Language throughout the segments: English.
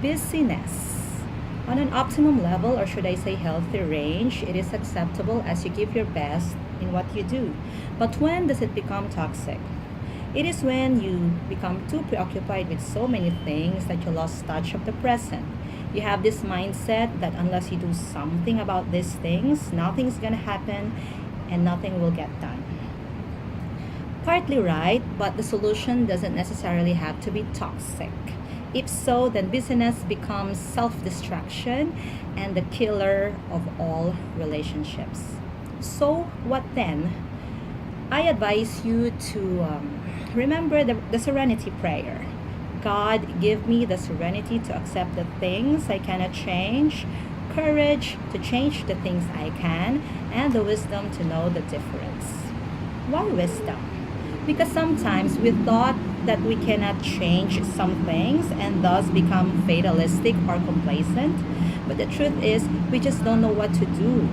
Busyness. On an optimum level, or should I say healthy range, it is acceptable as you give your best in what you do. But when does it become toxic? It is when you become too preoccupied with so many things that you lost touch of the present. You have this mindset that unless you do something about these things, nothing's gonna happen and nothing will get done. Partly right, but the solution doesn't necessarily have to be toxic. If so, then busyness becomes self distraction and the killer of all relationships. So, what then? I advise you to remember the serenity prayer. God, give me the serenity to accept the things I cannot change, courage to change the things I can, and the wisdom to know the difference. Why wisdom? Because sometimes we thought that we cannot change some things and thus become fatalistic or complacent. But the truth is, we just don't know what to do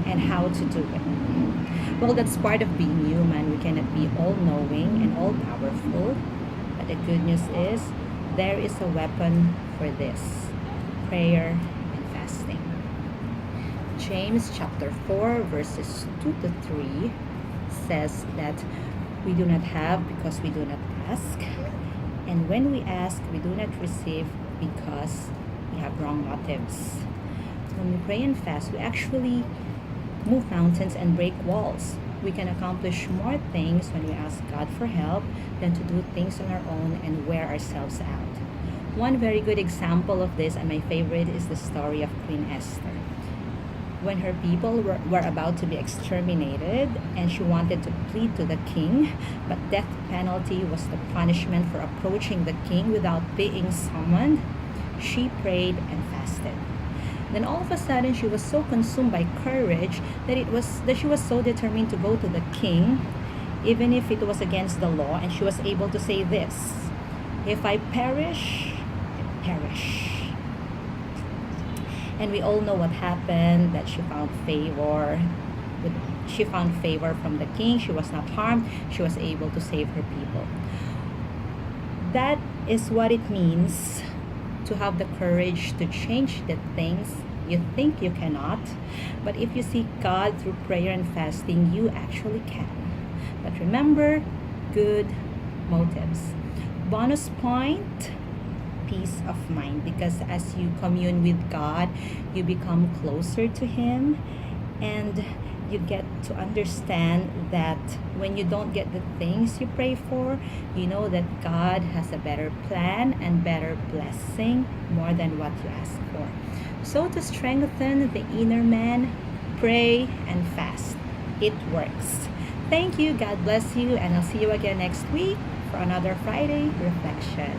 and how to do it. Well, that's part of being human. We cannot be all knowing and all powerful. But the good news is, there is a weapon for this: prayer and fasting. James chapter 4, verses 2 to 3 says that we do not have because we do not ask. And when we ask, we do not receive because we have wrong motives. When we pray and fast, we actually move mountains and break walls. We can accomplish more things when we ask God for help than to do things on our own and wear ourselves out. One very good example of this, and my favorite, is the story of Queen Esther. When her people were about to be exterminated and she wanted to plead to the king, but death penalty was the punishment for approaching the king without being summoned, she prayed and fasted. Then all of a sudden she was so consumed by courage that she was so determined to go to the king, even if it was against the law, and she was able to say this: "If I perish, I perish." And we all know what happened, that she found favor. She found favor from the king. She was not harmed. She was able to save her people. That is what it means to have the courage to change the things you think you cannot. But if you seek God through prayer and fasting, you actually can. But remember, good motives. Bonus point: peace of mind, because as you commune with God, you become closer to Him, and you get to understand that when you don't get the things you pray for, you know that God has a better plan and better blessing more than what you ask for. So to strengthen the inner man, pray and fast. It works. Thank you. God bless you, and I'll see you again next week for another Friday reflection.